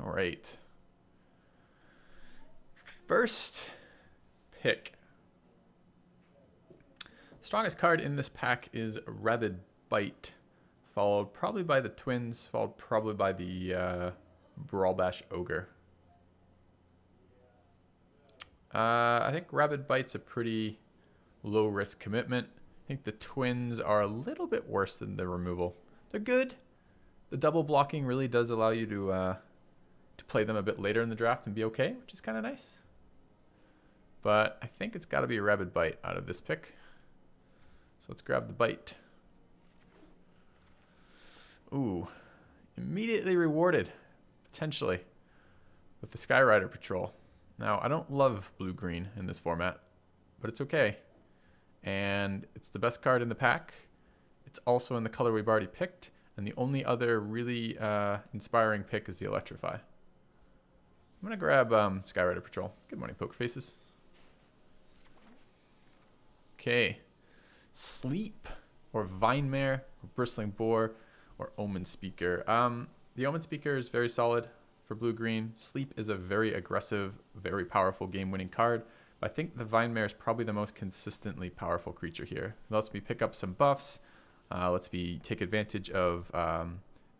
All right. First pick. Strongest card in this pack is Rabid Bite, followed probably by the Twins, followed probably by the Brawl Bash Ogre. I think Rabid Bite's a pretty low risk commitment. I think the Twins are a little bit worse than the removal. They're good. The double blocking really does allow you to play them a bit later in the draft and be okay, which is kind of nice. But I think it's got to be a Rabid Bite out of this pick. So let's grab the Bite. Ooh, immediately rewarded, potentially, with the Skyrider Patrol. Now, I don't love blue-green in this format, but it's okay. And it's the best card in the pack. It's also in the color we've already picked. And the only other really inspiring pick is the Electrify. I'm going to grab Skyrider Patrol. Good morning, Poker Faces. Okay. Sleep, or Vinemare, or Bristling Boar, or Omen Speaker. The Omen Speaker is very solid for blue-green. Sleep is a very aggressive, very powerful game-winning card. But I think the Vinemare is probably the most consistently powerful creature here. It lets me pick up some buffs. Lets me take advantage of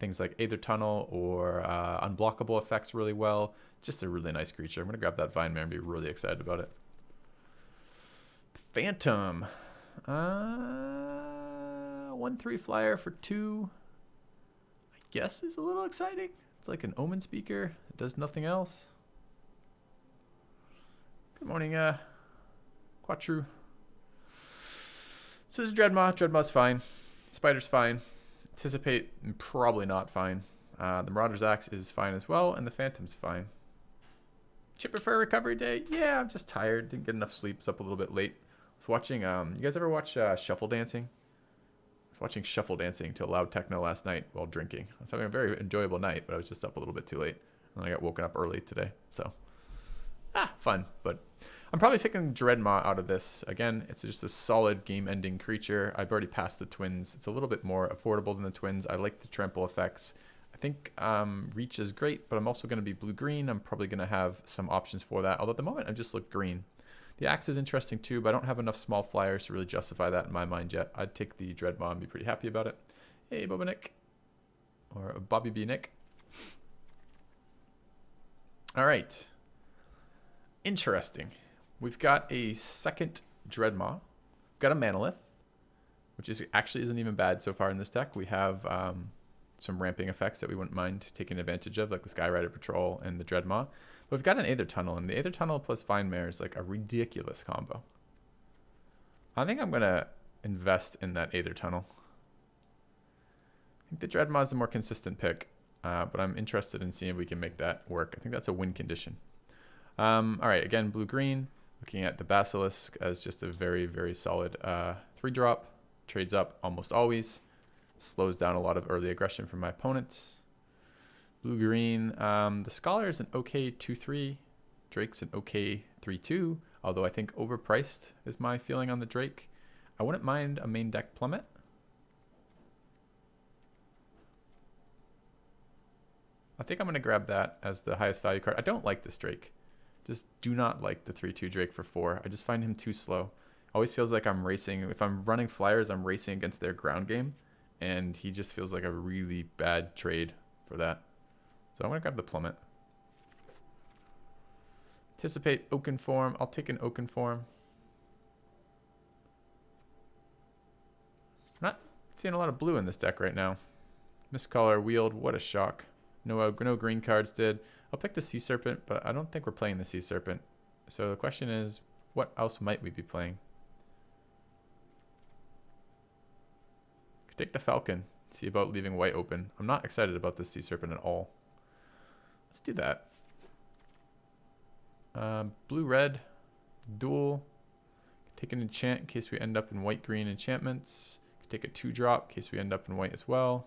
things like Aether Tunnel or unblockable effects really well. Just a really nice creature. I'm going to grab that Vinemare and be really excited about it. Phantom. 1/3 flyer for 2. I guess is a little exciting. It's like an Omen Speaker. It does nothing else. Good morning, Quattru. So this is Dreadmaw. Dreadmaw's fine. Spider's fine. Anticipate, probably not fine. The Marauder's Axe is fine as well, and the Phantom's fine. Chipper for a recovery day? Yeah, I'm just tired. Didn't get enough sleep. Was up a little bit late. I was watching, you guys ever watch Shuffle Dancing? I was watching Shuffle Dancing to loud techno last night while drinking. I was having a very enjoyable night, but I was just up a little bit too late. And I got woken up early today, so fun. But I'm probably picking Dreadmaw out of this. Again, it's just a solid game-ending creature. I've already passed the Twins. It's a little bit more affordable than the Twins. I like the trample effects. I think Reach is great, but I'm also going to be blue-green. I'm probably going to have some options for that. Although at the moment, I just look green. The Axe is interesting too, but I don't have enough small flyers to really justify that in my mind yet. I'd take the Dreadmaw and be pretty happy about it. Hey, Boba Nick. Or Bobby B. Nick. All right. Interesting. We've got a second Dreadmaw. We've got a Manolith, which actually isn't even bad so far in this deck. We have some ramping effects that we wouldn't mind taking advantage of, like the Skyrider Patrol and the Dreadmaw. But we've got an Aether Tunnel, and the Aether Tunnel plus Vinemare is like a ridiculous combo. I think I'm going to invest in that Aether Tunnel. I think the Dreadmaw is the more consistent pick, but I'm interested in seeing if we can make that work. I think that's a win condition. All right, again, blue-green. Looking at the Basilisk as just a very, very solid 3-drop. Trades up almost always. Slows down a lot of early aggression from my opponents. Blue-green. The Scholar is an okay 2/3. Drake's an okay 3/2. Although I think overpriced is my feeling on the Drake. I wouldn't mind a main deck Plummet. I think I'm going to grab that as the highest value card. I don't like this Drake. Just do not like the 3/2 Drake for 4. I just find him too slow. Always feels like I'm racing. If I'm running flyers, I'm racing against their ground game. And he just feels like a really bad trade for that. So I'm going to grab the Plummet. Anticipate Oaken Form. I'll take an Oaken Form. I'm not seeing a lot of blue in this deck right now. Mistcaller, Wield, what a shock. No green cards did. I'll pick the Sea Serpent, but I don't think we're playing the Sea Serpent. So the question is, what else might we be playing? Could take the Falcon. See about leaving white open. I'm not excited about this Sea Serpent at all. Let's do that. Blue-red. Dual. Take an enchant in case we end up in white-green enchantments. Could take a 2-drop in case we end up in white as well.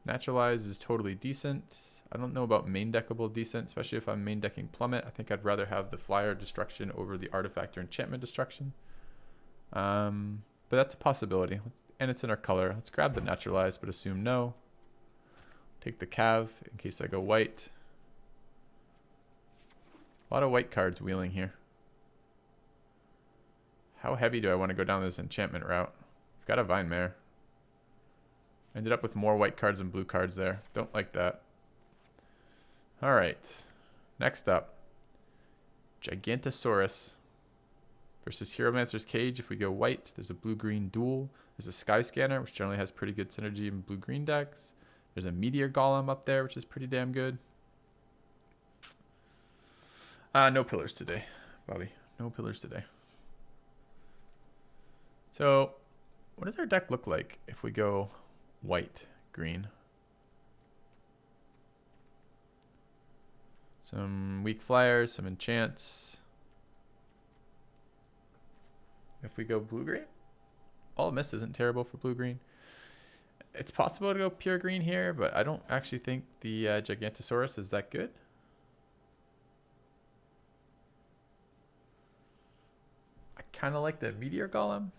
Naturalize is totally decent. I don't know about main deckable decent, especially if I'm main decking Plummet. I think I'd rather have the Flyer Destruction over the Artifact or Enchantment Destruction. But that's a possibility. and it's in our color. Let's grab the naturalized, but assume no. Take the cav in case I go white. A lot of white cards wheeling here. How heavy do I want to go down this enchantment route? I've got a Vine Mare. Ended up with more white cards than blue cards there. Don't like that. All right. Next up. Gigantosaurus versus Heromancer's Cage. If we go white, there's a blue-green duel. There's a Sky Scanner, which generally has pretty good synergy in blue-green decks. There's a Meteor Golem up there, which is pretty damn good. No pillars today, Bobby. No pillars today. So, what does our deck look like if we go white, green? Some weak flyers, some enchants. If we go blue-green, all miss isn't terrible for blue-green. It's possible to go pure green here, but I don't actually think the Gigantosaurus is that good. I kind of like the Meteor Golem.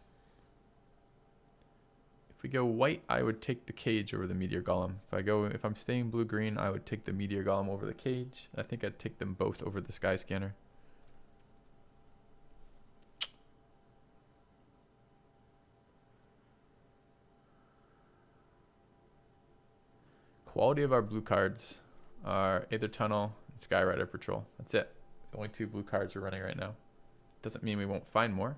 If we go white, I would take the Cage over the Meteor Golem. If I'm staying blue-green, I would take the Meteor Golem over the Cage. I think I'd take them both over the Sky Scanner. Quality of our blue cards are Aether Tunnel and Skyrider Patrol. That's it. The only two blue cards we're running right now. Doesn't mean we won't find more.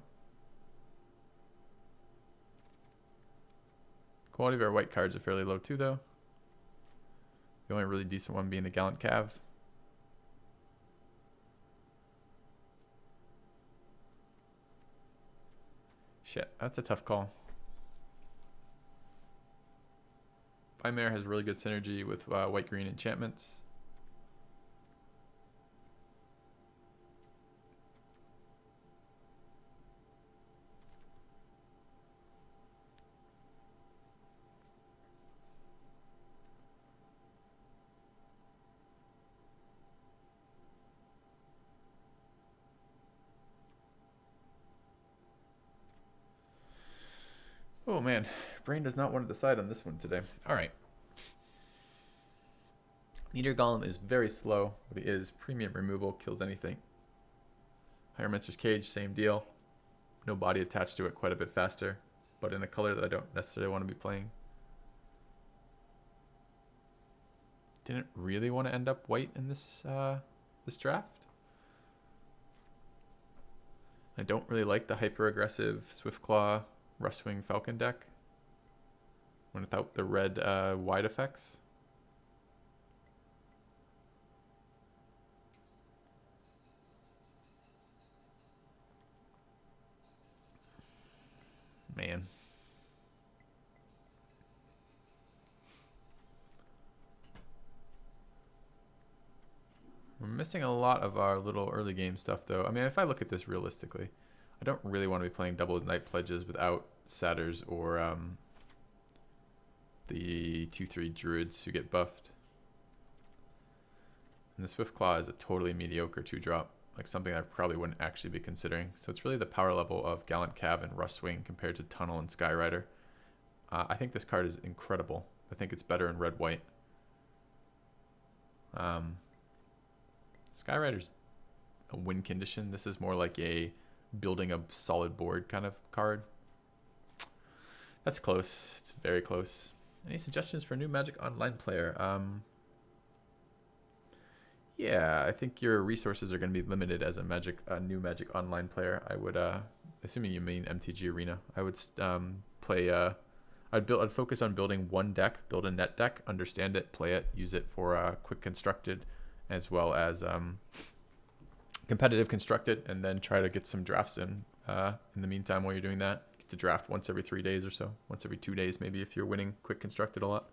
Quality of our white cards are fairly low too, though. The only really decent one being the Gallant Cav. Shit, that's a tough call. Mare has really good synergy with white-green enchantments. Oh man, brain does not want to decide on this one today. All right. Meteor Golem is very slow, but he is premium removal, kills anything. Heromancer's Cage, same deal. No body attached to it, quite a bit faster, but in a color that I don't necessarily want to be playing. Didn't really want to end up white in this this draft. I don't really like the hyper-aggressive Swiftclaw Rustwing Falcon deck without the red wide effects. Man. We're missing a lot of our little early game stuff, though. I mean, if I look at this realistically, I don't really want to be playing double Night Pledges without Satyrs or the 2/3 Druids who get buffed. And the Swiftclaw is a totally mediocre 2-drop, like something I probably wouldn't actually be considering. So it's really the power level of Gallant Cav and Rustwing compared to Tunnel and Skyrider. I think this card is incredible. I think it's better in red-white. Skyrider's a win condition. This is more like a building a solid board kind of card. That's close. It's very close. Any suggestions for a new Magic Online player? Yeah, I think your resources are going to be limited as a new Magic Online player. I would, assuming you mean MTG Arena, I would I'd focus on building one deck, build a net deck, understand it, play it, use it for quick constructed, as well as competitive constructed, and then try to get some drafts in the meantime while you're doing that. Get to draft once every 3 days or so, once every 2 days maybe if you're winning quick constructed a lot.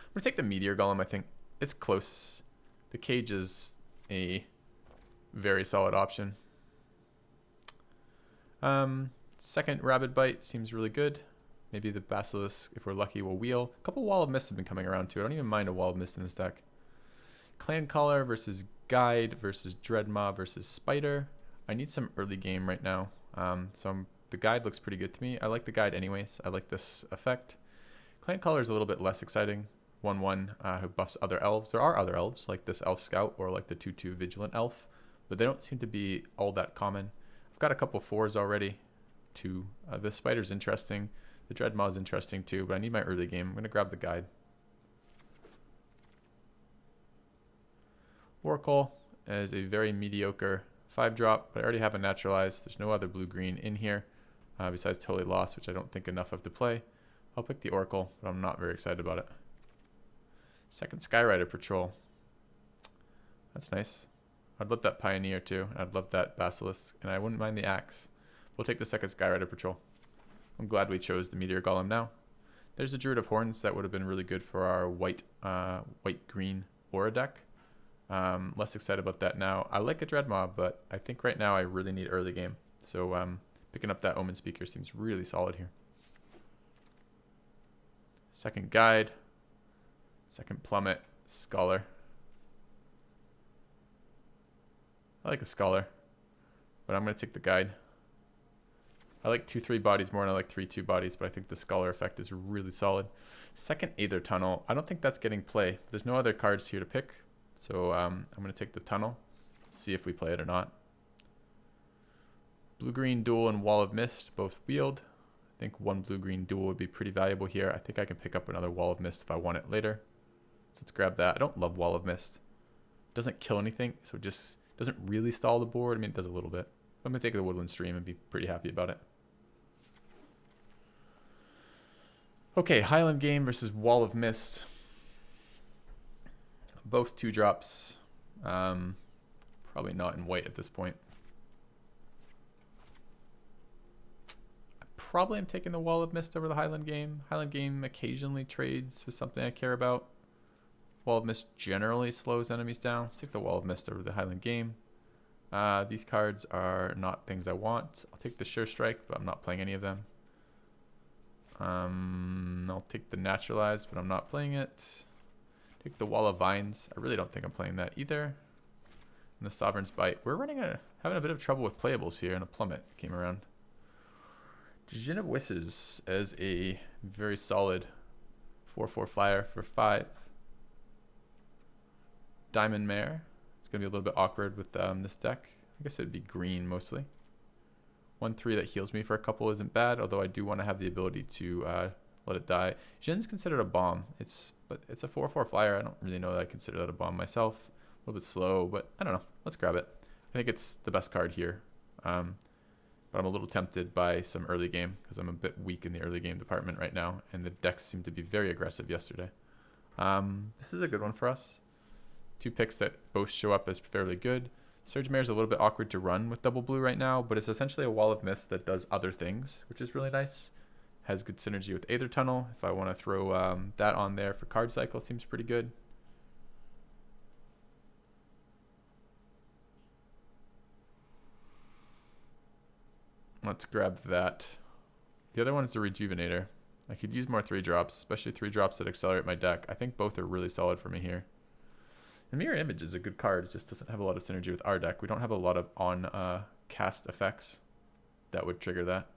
I'm gonna take the Meteor Golem. I think it's close. The Cage is a very solid option. Second Rabid Bite seems really good. Maybe the Basilisk, if we're lucky, will wheel. A couple Wall of Mist have been coming around too. I don't even mind a Wall of Mist in this deck. Clan Caller versus Guide versus Dreadmaw versus Spider. I need some early game right now. So I'm the guide looks pretty good to me. I like the guide anyways. I like this effect. Clan Caller is a little bit less exciting. 1/1 who buffs other elves. There are other elves like this Elf Scout or like the 2/2 Vigilant Elf, but they don't seem to be all that common. I've got a couple 4s already. 2. The Spider's interesting. The Dreadmaw's interesting too, but I need my early game. I'm going to grab the guide. Oracle is a very mediocre 5-drop, but I already have a naturalized. There's no other blue-green in here besides Totally Lost, which I don't think enough of to play. I'll pick the Oracle, but I'm not very excited about it. Second Skyrider Patrol. That's nice. I'd love that Pioneer too. I'd love that Basilisk, and I wouldn't mind the Axe. We'll take the second Skyrider Patrol. I'm glad we chose the Meteor Golem now. There's a Druid of Horns that would have been really good for our white-green Aura deck. Less excited about that now. I like a Dreadmaw, but I think right now I really need early game. So picking up that Omen Speaker seems really solid here. Second Guide. Second Plummet. Scholar. I like a Scholar, but I'm going to take the Guide. I like 2/3 bodies more than I like 3/2 bodies, but I think the Scholar effect is really solid. Second Aether Tunnel. I don't think that's getting play. There's no other cards here to pick, so I'm going to take the Tunnel, see if we play it or not. Blue-green duel and Wall of Mist, both wield. I think one blue-green duel would be pretty valuable here. I think I can pick up another Wall of Mist if I want it later. So let's grab that. I don't love Wall of Mist. It doesn't kill anything, so it just doesn't really stall the board. I mean, it does a little bit. I'm going to take the Woodland Stream and be pretty happy about it. Okay, Highland Game versus Wall of Mist. Both 2-drops. Probably not in white at this point. I probably am taking the Wall of Mist over the Highland Game. Highland Game occasionally trades with something I care about. Wall of Mist generally slows enemies down. Let's take the Wall of Mist over the Highland Game. These cards are not things I want. I'll take the Sure Strike, but I'm not playing any of them. I'll take the Naturalized, but I'm not playing it. Take the Wall of Vines. I really don't think I'm playing that either. And the Sovereign's Bite. We're having a bit of trouble with playables here, and a Plummet came around. Djinn of Wishes as a very solid 4/4 flyer for 5. Diamond Mare. It's going to be a little bit awkward with this deck. I guess it would be green mostly. 1/3 that heals me for a couple isn't bad, although I do want to have the ability to let it die. Djinn's considered a bomb. But it's a 4/4 flyer. I don't really know that I consider that a bomb myself. A little bit slow, but I don't know. Let's grab it. I think it's the best card here. But I'm a little tempted by some early game because I'm a bit weak in the early game department right now, and the decks seem to be very aggressive yesterday. This is a good one for us. 2 picks that both show up as fairly good. Surge Mare is a little bit awkward to run with double blue right now, but it's essentially a Wall of Mist that does other things, which is really nice. Has good synergy with Aether Tunnel. If I want to throw that on there for card cycle, seems pretty good. Let's grab that. The other one is a Rejuvenator. I could use more 3-drops, especially 3-drops that accelerate my deck. I think both are really solid for me here. And Mirror Image is a good card. It just doesn't have a lot of synergy with our deck. We don't have a lot of on cast effects that would trigger that.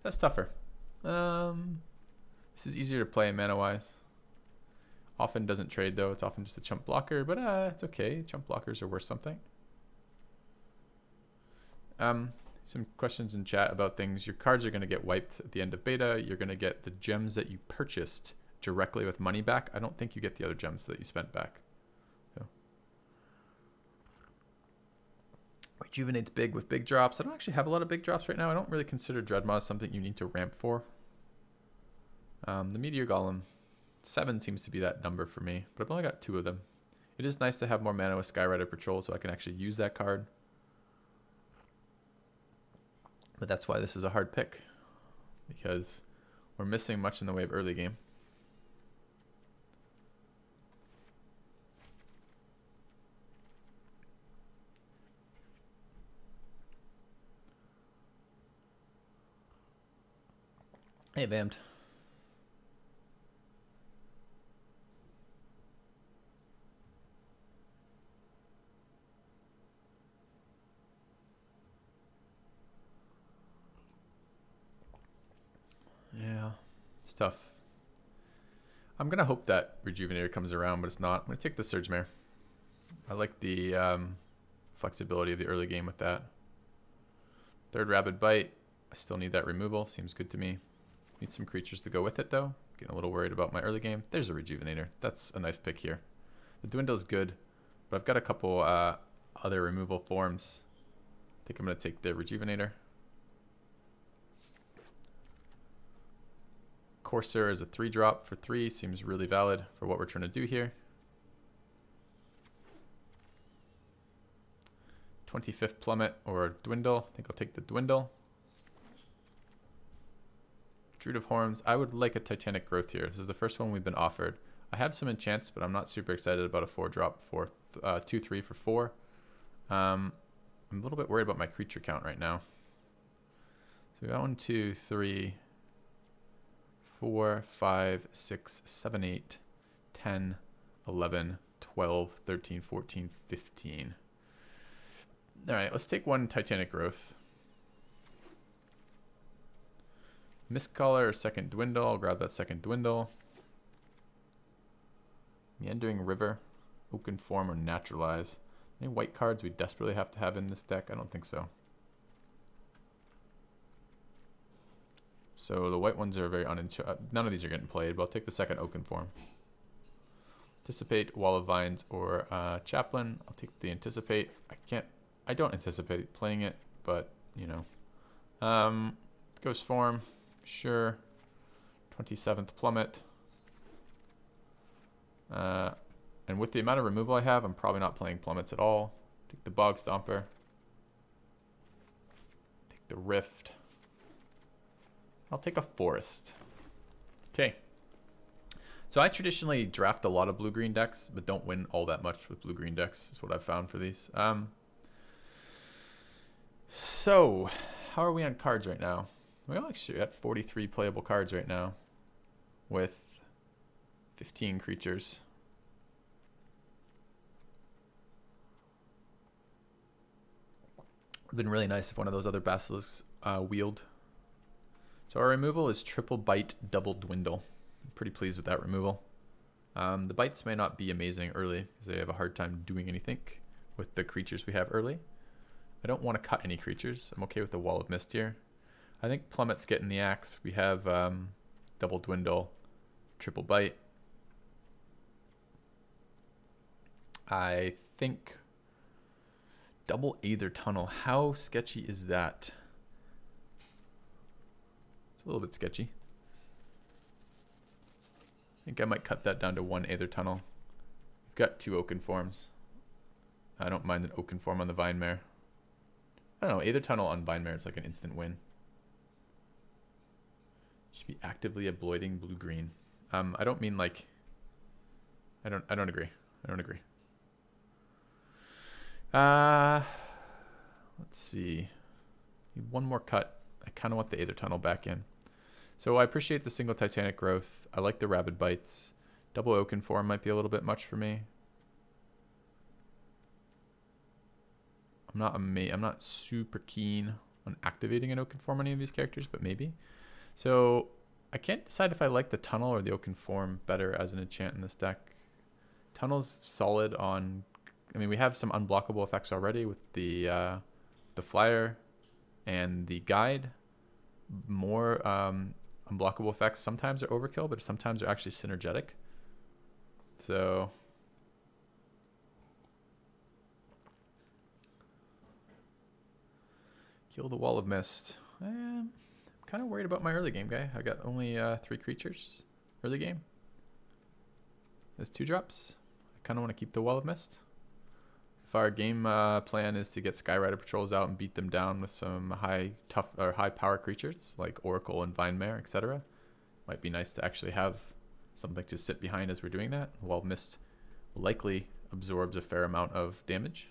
That's tougher. This is easier to play mana-wise. Often doesn't trade though. It's often just a chump blocker, but it's okay. Chump blockers are worth something. Some questions in chat about things. Your cards are going to get wiped at the end of beta. You're going to get the gems that you purchased directly with money back. I don't think you get the other gems that you spent back. So. Rejuvenate's big with big drops. I don't actually have a lot of big drops right now. I don't really consider Dreadmaw something you need to ramp for. The Meteor Golem. 7 seems to be that number for me, but I've only got 2 of them. It is nice to have more mana with Skyrider Patrol so I can actually use that card. But that's why this is a hard pick, because we're missing much in the way of early game. Hey, Vammed. It's tough. I'm going to hope that Rejuvenator comes around, but it's not. I'm going to take the Surge Mare. I like the flexibility of the early game with that. Third Rabid Bite. I still need that removal. Seems good to me. Need some creatures to go with it, though. Getting a little worried about my early game. There's a Rejuvenator. That's a nice pick here. The Dwindle's good, but I've got a couple other removal forms. I think I'm going to take the Rejuvenator. Courser is a 3-drop for 3. Seems really valid for what we're trying to do here. 25th Plummet or Dwindle. I think I'll take the Dwindle. Druid of Horns. I would like a Titanic Growth here. This is the first one we've been offered. I have some enchants, but I'm not super excited about a 4-drop for 2/3 for 4. I'm a little bit worried about my creature count right now. So we got 1, 2, 3, 4, 5, 6, 7, 8, 10, 11, 12, 13, 14, 15. All right, let's take one Titanic Growth. Mistcaller or second Dwindle. I'll grab that second Dwindle. Meandering River, Oaken Form, or Naturalize. Any white cards we desperately have to have in this deck? I don't think so. So the white ones are very none of these are getting played, but I'll take the second Oaken Form. Anticipate, Wall of Vines, or Chaplain. I'll take the Anticipate. I don't anticipate playing it, but you know. Ghost Form, sure. 27th Plummet. And with the amount of removal I have, I'm probably not playing Plummets at all. Take the Bog Stomper. Take the Rift. I'll take a Forest. Okay. So I traditionally draft a lot of blue-green decks, but don't win all that much with blue-green decks, is what I've found for these. So, how are we on cards right now? We're actually at 43 playable cards right now with 15 creatures. It would have been really nice if one of those other basilisks wheeled. So our removal is triple bite, double dwindle. I'm pretty pleased with that removal. The bites may not be amazing early because they have a hard time doing anything with the creatures we have early. I don't want to cut any creatures. I'm okay with the Wall of Mist here. I think Plummet's getting the axe. We have double dwindle, triple bite. I think double Aether Tunnel. How sketchy is that? It's a little bit sketchy. I think I might cut that down to 1 Aether Tunnel. We've got 2 Oaken Forms. I don't mind an Oaken Form on the Vine Mare. I don't know, Aether Tunnel on Vine Mare is like an instant win. Should be actively avoiding blue-green. I don't mean like... I don't agree. I don't agree. Let's see. Need one more cut. I kind of want the Aether Tunnel back in. So I appreciate the single Titanic Growth. I like the Rabid Bites. Double Oaken Form might be a little bit much for me. I'm not super keen on activating an Oaken Form on any of these characters, but maybe. So I can't decide if I like the Tunnel or the Oaken Form better as an enchant in this deck. Tunnel's solid on... I mean, we have some unblockable effects already with the Flyer and the Guide. More unblockable effects sometimes are overkill, but sometimes they're actually synergetic. So... Kill the Wall of Mist. I'm kind of worried about my early game guy. I got only 3 creatures early game. There's 2 drops. I kind of want to keep the Wall of Mist. If our game plan is to get Skyrider Patrols out and beat them down with some high power creatures like Oracle and Vine Mare, etc., might be nice to actually have something to sit behind as we're doing that. Wall of Mist likely absorbs a fair amount of damage.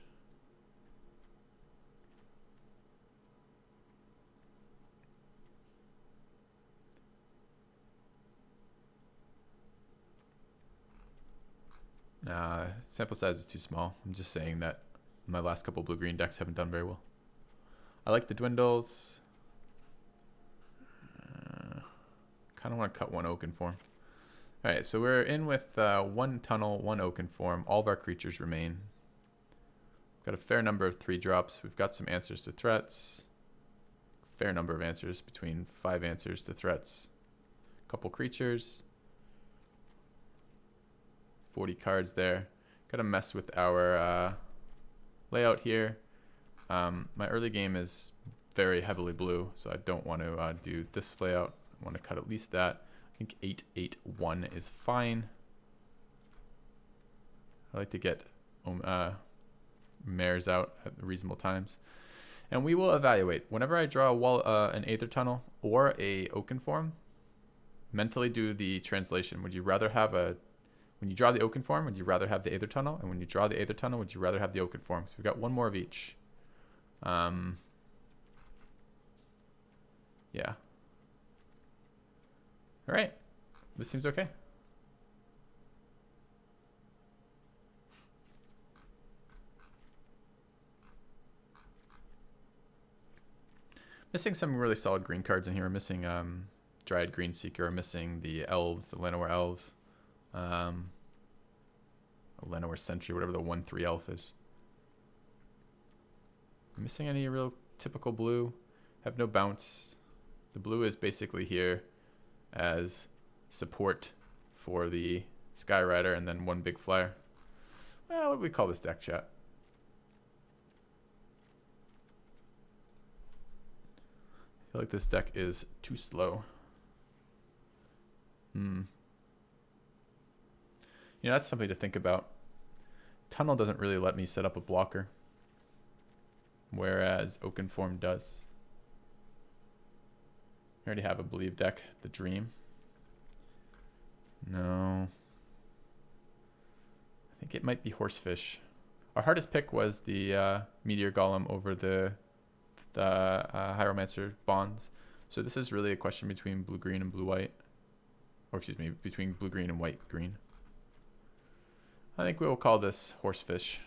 Sample size is too small. I'm just saying that my last couple blue-green decks haven't done very well. I like the Dwindles. Kind of want to cut one oaken form. All right, so we're in with one tunnel, one oaken form. All of our creatures remain. Got a fair number of 3-drops. We've got some answers to threats. Fair number of answers, between 5 answers to threats. Couple creatures. 40 cards there. Got to mess with our layout here. My early game is very heavily blue, so I don't want to do this layout. I want to cut at least that. I think 881 is fine. I like to get mares out at reasonable times. And we will evaluate. Whenever I draw a wall, an Aether Tunnel or a Oaken form, mentally do the translation. Would you rather have when you draw the Oaken form, would you rather have the Aether Tunnel? And when you draw the Aether Tunnel, would you rather have the Oaken form? So we've got one more of each. Yeah. All right. This seems okay. Missing some really solid green cards in here. We're missing Dryad Green Seeker. We're missing the elves, the Llanowar elves. Llanowar Sentry, whatever the 1/3 elf is. Missing any real typical blue? Have no bounce. The blue is basically here as support for the Skyrider and then one big flyer. Well, what do we call this deck, chat? I feel like this deck is too slow. You know, that's something to think about. Tunnel doesn't really let me set up a blocker, whereas Oaken Form does. I already have a Believe deck, the Dream. No. I think it might be Horsefish. Our hardest pick was the Meteor Golem over the Hieromancer Bonds. So this is really a question between blue-green and blue-white. Or excuse me, between blue-green and white-green. I think we will call this Horsefish.